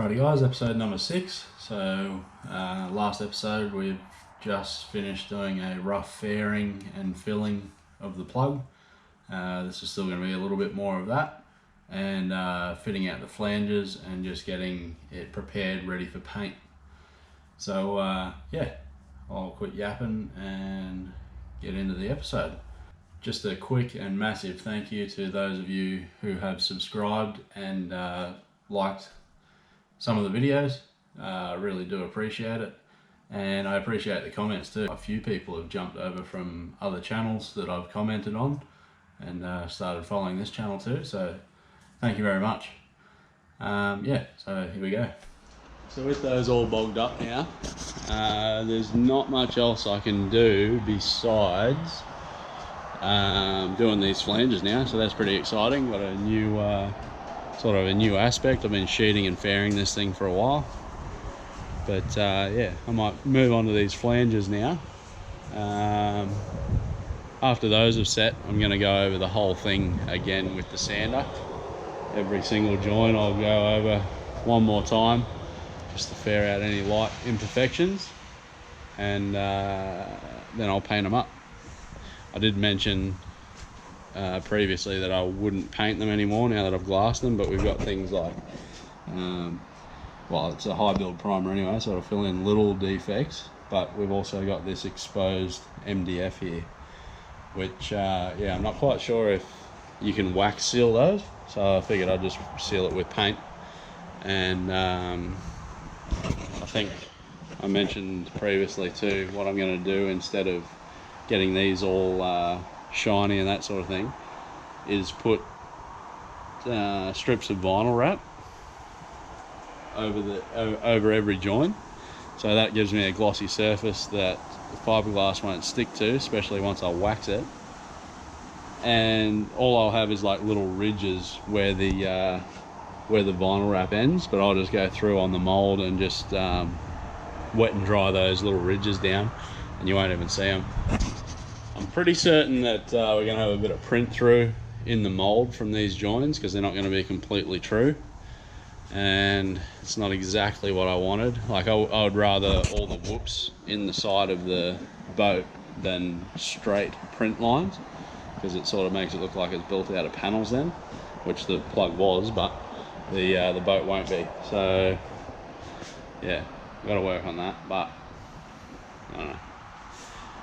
Righty guys, episode number 6. So last episode we've just finished doing a rough fairing and filling of the plug. This is still going to be a little bit more of that, and fitting out the flanges and just getting it prepared ready for paint. So yeah, I'll quit yapping and get into the episode. Just a quick and massive thank you to those of you who have subscribed and liked some of the videos. I really do appreciate it, and I appreciate the comments too. A few people have jumped over from other channels that I've commented on and started following this channel too, so thank you very much. Yeah, so here we go. So with those all bogged up now, there's not much else I can do besides doing these flanges now, so that's pretty exciting. Got a new sort of a new aspect. I've been sheeting and fairing this thing for a while, but yeah, I might move on to these flanges now. After those are set, I'm going to go over the whole thing again with the sander. Every single joint I'll go over one more time just to fair out any light imperfections, and then I'll paint them up. I did mention previously that I wouldn't paint them anymore now that I've glassed them, but we've got things like, well, it's a high build primer anyway, so it'll fill in little defects, but we've also got this exposed MDF here, which, yeah, I'm not quite sure if you can wax seal those, so I figured I'd just seal it with paint. And I think I mentioned previously too, what I'm going to do instead of getting these all shiny and that sort of thing is put strips of vinyl wrap over every joint, so that gives me a glossy surface that the fiberglass won't stick to, especially once I wax it. And all I'll have is like little ridges where the vinyl wrap ends, but I'll just go through on the mold and just wet and dry those little ridges down, and you won't even see them. I'm pretty certain that we're going to have a bit of print through in the mold from these joins, because they're not going to be completely true, and it's not exactly what I wanted. Like I would rather all the whoops in the side of the boat than straight print lines, because it sort of makes it look like it's built out of panels then, which the plug was, but the boat won't be. So yeah, I've got to work on that, but I don't know,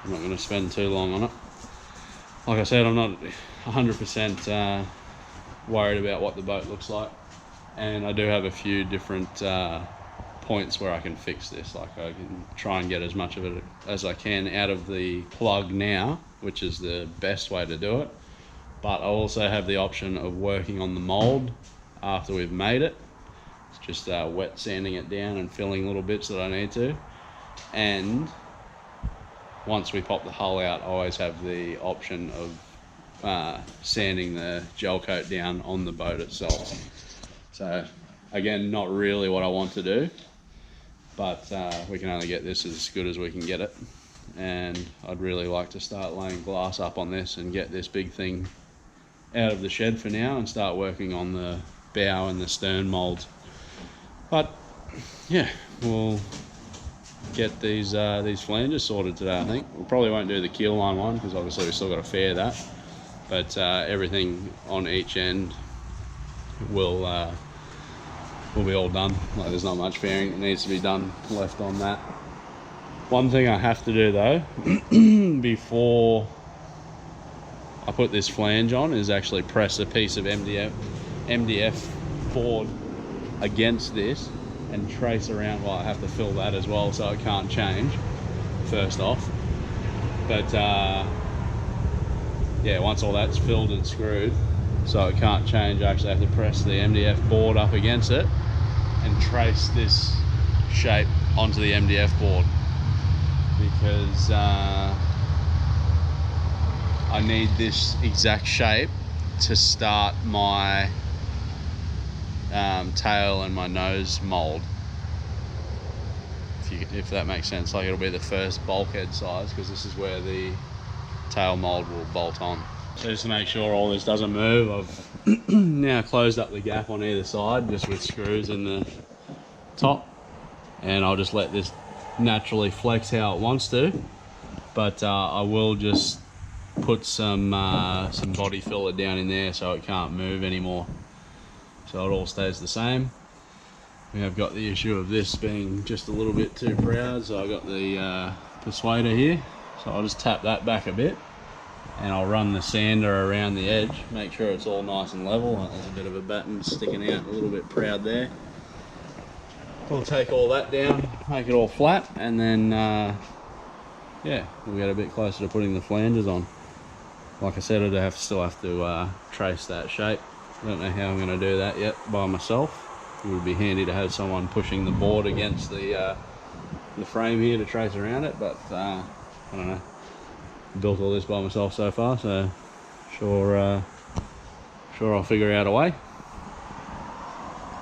I'm not going to spend too long on it. Like I said, I'm not 100% worried about what the boat looks like, and I do have a few different points where I can fix this. Like I can try and get as much of it as I can out of the plug now, which is the best way to do it, but I also have the option of working on the mold after we've made it. It's just wet sanding it down and filling little bits that I need to, and once we pop the hull out, I always have the option of sanding the gel coat down on the boat itself. So again, not really what I want to do, but we can only get this as good as we can get it, and I'd really like to start laying glass up on this and get this big thing out of the shed for now and start working on the bow and the stern molds. But yeah, we'll get these flanges sorted today. I think we probably won't do the keel line one, because obviously we've still got to fair that, but everything on each end will be all done. Like there's not much fairing that needs to be done left on that. One thing I have to do though before I put this flange on is actually press a piece of MDF board against this and trace around. Well, I have to fill that as well, so it can't change first off, but yeah, once all that's filled and screwed so it can't change, I actually have to press the MDF board up against it and trace this shape onto the MDF board, because I need this exact shape to start my tail and my nose mold, if that makes sense. Like it'll be the first bulkhead size, because this is where the tail mold will bolt on. So just to make sure all this doesn't move, I've now closed up the gap on either side just with screws in the top, and I'll just let this naturally flex how it wants to. But I will just put some body filler down in there so it can't move anymore, so it all stays the same. We have got the issue of this being just a little bit too proud, so I got the persuader here, so I'll just tap that back a bit and I'll run the sander around the edge, make sure it's all nice and level. There's a bit of a batten sticking out, a little bit proud there. We'll take all that down, make it all flat, and then yeah, we'll get a bit closer to putting the flanges on. Like I said, I'd still have to trace that shape. I don't know how I'm going to do that yet by myself. It would be handy to have someone pushing the board against the frame here to trace around it, but I don't know. Built all this by myself so far, so sure I'll figure out a way.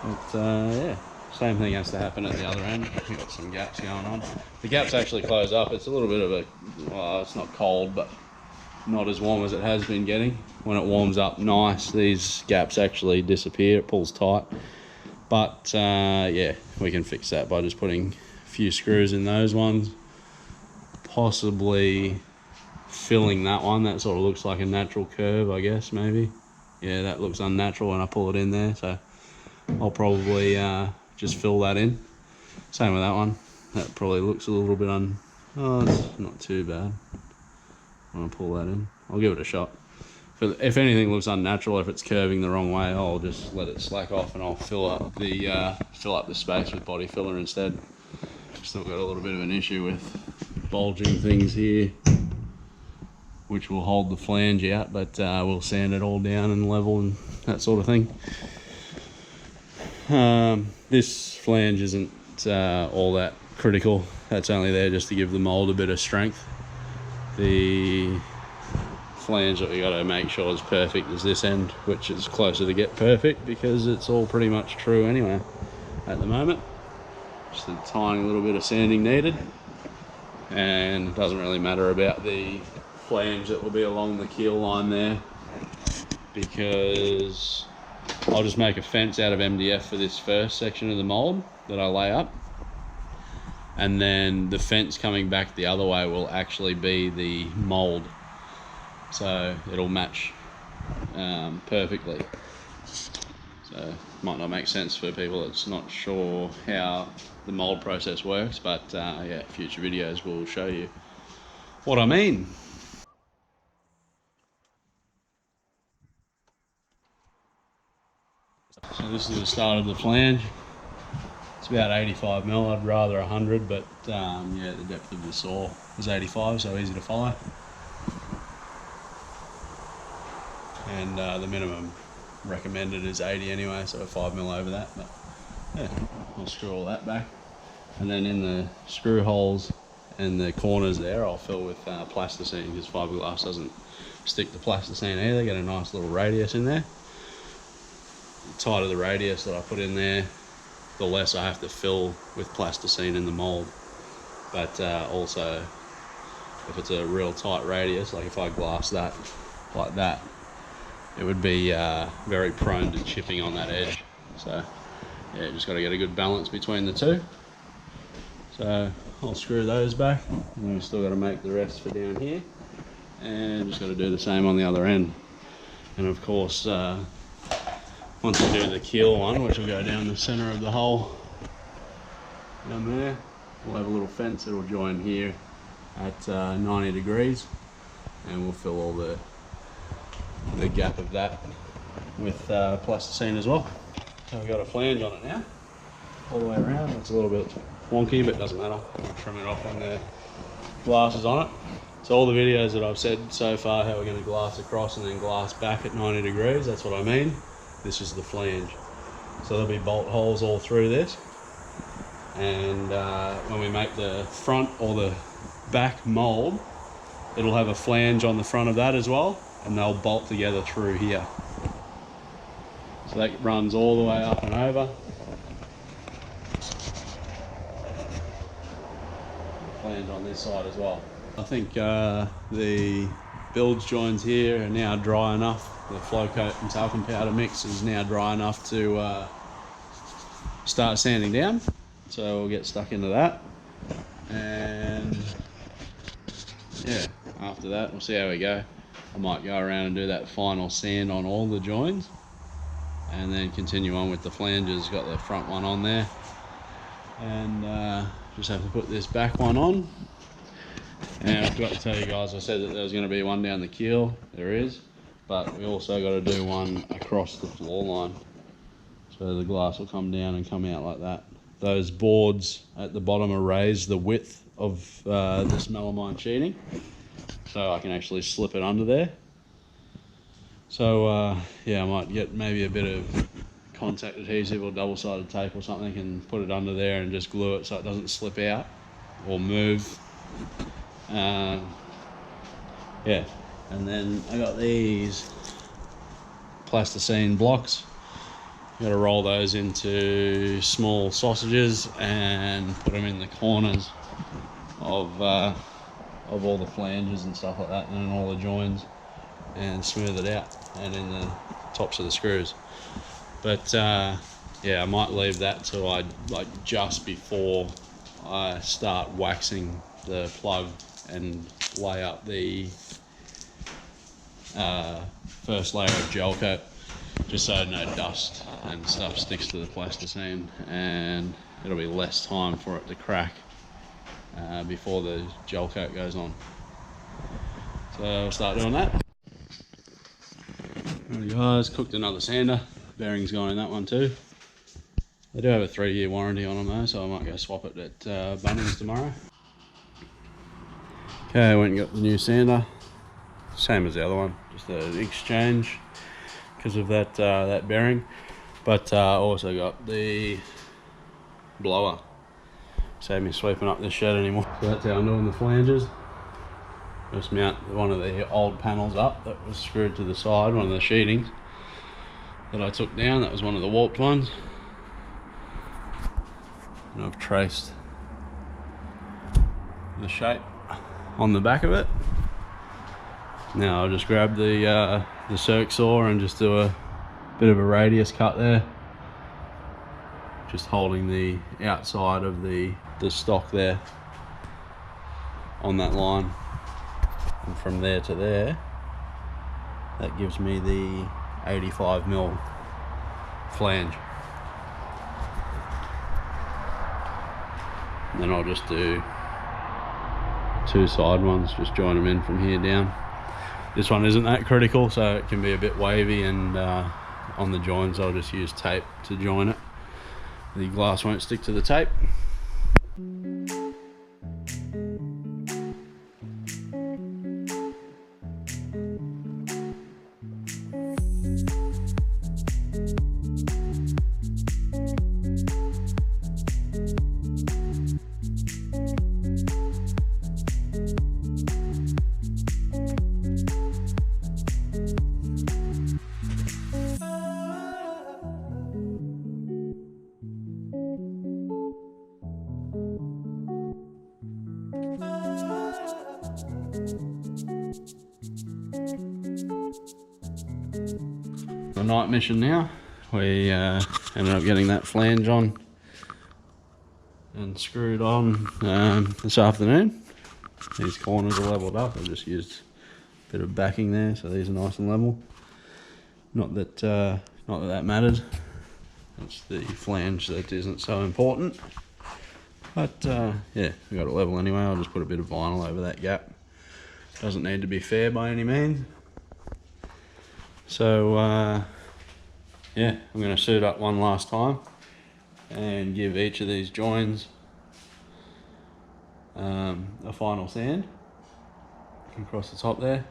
But yeah, same thing has to happen at the other end. We've got some gaps going on. The gaps actually close up. It's a little bit of a, well, it's not cold, but not as warm as it has been getting. When it warms up nice, these gaps actually disappear. It pulls tight. But yeah, we can fix that by just putting a few screws in those ones, possibly filling that one. That sort of looks like a natural curve, I guess, maybe. Yeah, that looks unnatural when I pull it in there, so I'll probably just fill that in. Same with that one. That probably looks a little bit oh, it's not too bad. I'm gonna pull that in. I'll give it a shot. If anything looks unnatural, if it's curving the wrong way, I'll just let it slack off and I'll fill up the space with body filler instead. Still got a little bit of an issue with bulging things here, which will hold the flange out, but we'll sand it all down and level and that sort of thing. This flange isn't all that critical. That's only there just to give the mold a bit of strength. The flange that we got to make sure is perfect is this end, which is closer to get perfect because it's all pretty much true anyway at the moment. Just a tiny little bit of sanding needed, and it doesn't really matter about the flange that will be along the keel line there, because I'll just make a fence out of MDF for this first section of the mold that I lay up, and then the fence coming back the other way will actually be the mold, so it'll match perfectly. So might not make sense for people that's not sure how the mold process works, but yeah, future videos will show you what I mean. So this is the start of the flange. It's about 85 mil. I'd rather 100, but yeah, the depth of the saw is 85, so easy to follow. And the minimum recommended is 80 anyway, so 5 mil over that. But yeah, I'll screw all that back, and then in the screw holes and the corners there, I'll fill with plasticine, because fiberglass doesn't stick to plasticine either. Get a nice little radius in there. The tighter the radius that I put in there, the less I have to fill with plasticine in the mold. But also, if it's a real tight radius, like if I glass that like that, it would be very prone to chipping on that edge. So yeah, just got to get a good balance between the two. So I'll screw those back, and we've still got to make the rest for down here, and just got to do the same on the other end. And of course, once we do the keel one, which will go down the center of the hole down there, we'll have a little fence that'll join here at 90 degrees, and we'll fill all the gap of that with plasticine as well. So we've got a flange on it now, all the way around. It's a little bit wonky, but it doesn't matter. I'll trim it off when the glass is on it. So all the videos that I've said so far, how we're going to glass across and then glass back at 90 degrees, that's what I mean. This is the flange. So there'll be bolt holes all through this. And when we make the front or the back mold, it'll have a flange on the front of that as well, and they'll bolt together through here. So that runs all the way up and over. Flange on this side as well. I think the bilge joins here are now dry enough. The flow coat and talcum powder mix is now dry enough to start sanding down. So we'll get stuck into that, and yeah, after that we'll see how we go. I might go around and do that final sand on all the joins, and then continue on with the flanges. Got the front one on there, and just have to put this back one on. And I forgot to tell you guys, I said that there was going to be one down the keel. There is, but we also got to do one across the floor line, so the glass will come down and come out like that. Those boards at the bottom are raised the width of this melamine sheeting, so I can actually slip it under there. So yeah, I might get maybe a bit of contact adhesive or double-sided tape or something and put it under there and just glue it so it doesn't slip out or move. Yeah, and then I got these plasticine blocks. You got to roll those into small sausages and put them in the corners of all the flanges and stuff like that, and in all the joins, and smooth it out, and in the tops of the screws. But yeah, I might leave that till like just before I start waxing the plug and lay up the first layer of gel coat, just so no dust and stuff sticks to the plasticine, and it'll be less time for it to crack before the gel coat goes on. So I'll start doing that. Alright guys, cooked another sander. Bearing's gone in that one too. They do have a 3-year warranty on them though, so I might go swap it at Bunnings tomorrow. Okay, I went and got the new sander. Same as the other one, just an exchange because of that that bearing. But also got the blower. Save me sweeping up this shed anymore. So that's how I'm doing the flanges. Just mount one of the old panels up that was screwed to the side, one of the sheetings that I took down. That was one of the warped ones. And I've traced the shape on the back of it. Now I'll just grab the circ saw and just do a bit of a radius cut there, just holding the outside of the stock there on that line, and from there to there, that gives me the 85mm flange. And then I'll just do 2 side ones, just join them in from here down. This one isn't that critical, so it can be a bit wavy, and on the joins I'll just use tape to join it. The glass won't stick to the tape. A night mission now. We ended up getting that flange on and screwed on this afternoon. These corners are leveled up. I've just used a bit of backing there, so these are nice and level. Not that that matters. It's the flange that isn't so important. But yeah, we got it level anyway. I'll just put a bit of vinyl over that gap. Doesn't need to be fair by any means. So yeah, I'm going to suit up one last time and give each of these joins a final sand across the top there,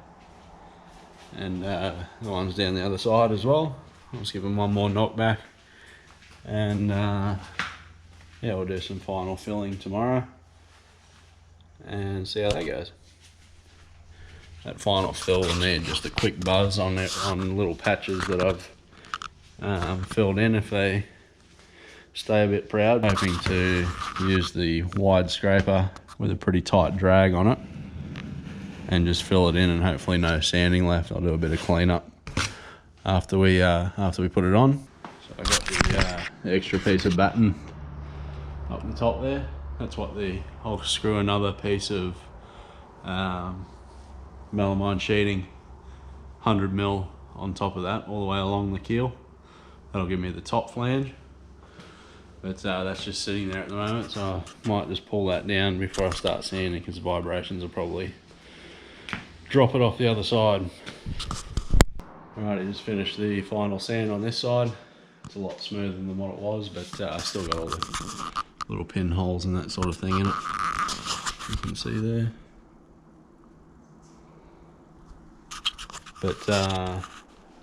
and the ones down the other side as well. I'll just give them one more knockback, and yeah, we'll do some final filling tomorrow and see how that goes. That final fill will need just a quick buzz on it, on little patches that I've filled in if they stay a bit proud. I'm hoping to use the wide scraper with a pretty tight drag on it and just fill it in, and hopefully no sanding left. I'll do a bit of cleanup after we put it on. So I got the extra piece of batten up the top there. That's what I'll screw another piece of melamine sheeting, 100mm on top of that, all the way along the keel. That'll give me the top flange. But that's just sitting there at the moment, so I might just pull that down before I start sanding, because the vibrations will probably drop it off the other side. Alrighty, just finished the final sand on this side. It's a lot smoother than what it was, but I still got all the little pinholes and that sort of thing in it. You can see there. But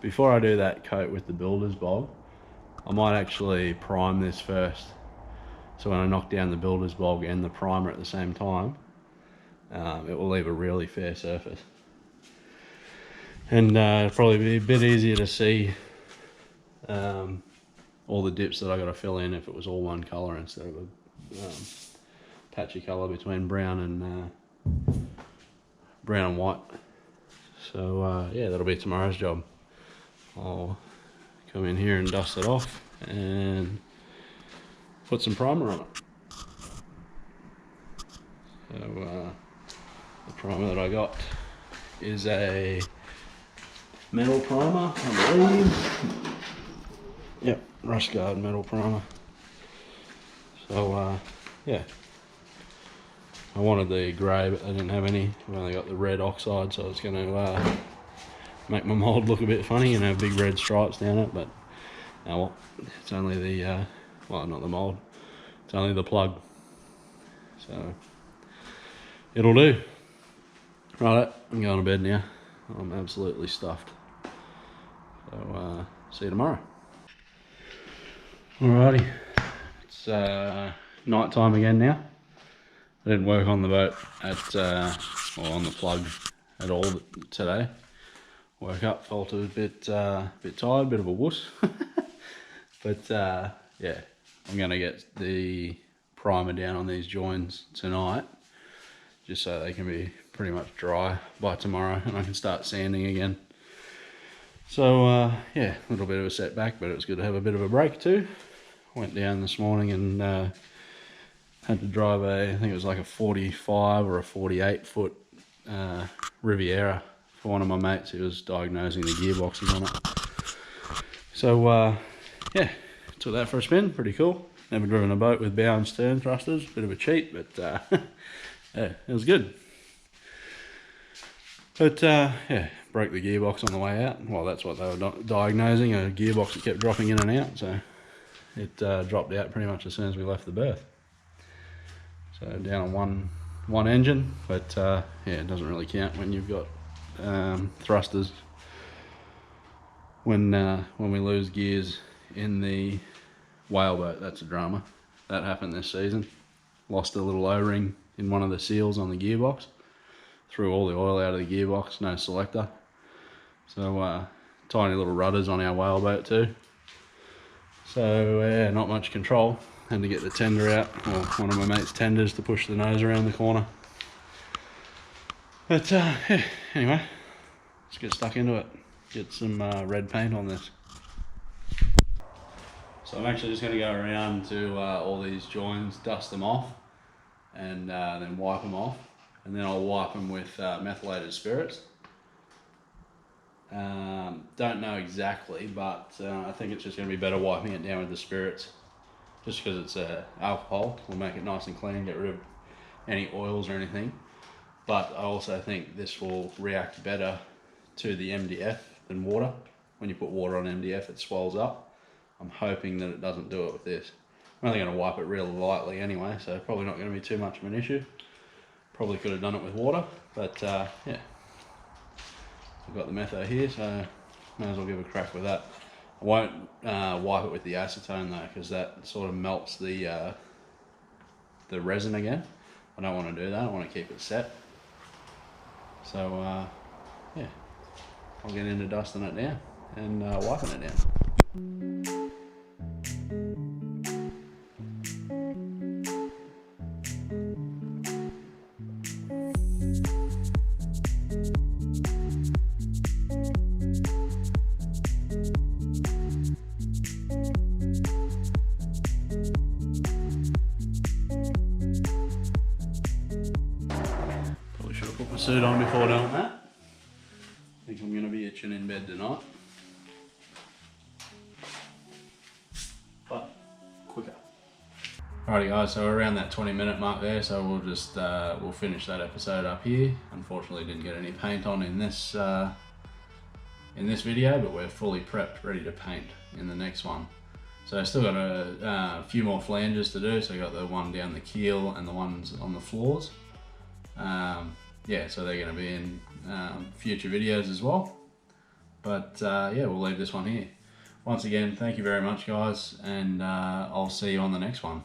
before I do that coat with the builder's bog, I might actually prime this first. So when I knock down the builder's bog and the primer at the same time, it will leave a really fair surface. And it'll probably be a bit easier to see all the dips that I got to fill in if it was all one colour instead of a patchy colour between brown and white. So yeah, that'll be tomorrow's job. I'll come in here and dust it off and put some primer on it. So the primer that I got is a metal primer, I believe. Yep, rust guard metal primer. So yeah, I wanted the grey, but they didn't have any. I've only got the red oxide, so it's going to make my mould look a bit funny and have big red stripes down it. But well, it's only the well, not the mould, it's only the plug, so it'll do. Right, I'm going to bed now. I'm absolutely stuffed. So see you tomorrow. Alrighty, it's night time again now. I didn't work on the boat at or on the plug at all today. Woke up, felt a bit tired, bit of a wuss. But yeah, I'm gonna get the primer down on these joins tonight, just so they can be pretty much dry by tomorrow and I can start sanding again. So yeah, a little bit of a setback, but it was good to have a bit of a break too. Went down this morning and had to drive I think it was like a 45 or a 48 foot Riviera for one of my mates who was diagnosing the gearboxes on it. So yeah, took that for a spin, pretty cool. Never driven a boat with bow and stern thrusters, bit of a cheat, but yeah, it was good. But yeah, broke the gearbox on the way out. Well, that's what they were diagnosing, a gearbox that kept dropping in and out, so it dropped out pretty much as soon as we left the berth. So down on one engine, but yeah, it doesn't really count when you've got thrusters. When we lose gears in the whaleboat, that's a drama. That happened this season. Lost a little O-ring in one of the seals on the gearbox. Threw all the oil out of the gearbox, no selector. So tiny little rudders on our whaleboat too. So yeah, not much control. Had to get the tender out, or one of my mate's tenders, to push the nose around the corner. But yeah, anyway, let's get stuck into it. Get some red paint on this. So I'm actually just going to go around to all these joins, dust them off, and then wipe them off. And then I'll wipe them with methylated spirits. Don't know exactly, but I think it's just going to be better wiping it down with the spirits. Just because it's alcohol, will make it nice and clean, get rid of any oils or anything. But I also think this will react better to the MDF than water. When you put water on MDF, it swells up. I'm hoping that it doesn't do it with this. I'm only going to wipe it really lightly anyway, so probably not going to be too much of an issue. Probably could have done it with water, but yeah. I've got the metho here, so may as well give a crack with that. I won't wipe it with the acetone though, because that sort of melts the resin again. I don't want to do that, I want to keep it set. So yeah, I'll get into dusting it down and wiping it down. suit on before doing that. I think I'm going to be itching in bed tonight. But quicker. Alrighty guys, so we're around that 20-minute mark there, so we'll just we'll finish that episode up here. Unfortunately didn't get any paint on in this video, but we're fully prepped, ready to paint in the next one. So I still got a few more flanges to do, so I got the one down the keel and the ones on the floors. Yeah, so they're going to be in future videos as well. But yeah, we'll leave this one here. Once again, thank you very much guys, and I'll see you on the next one.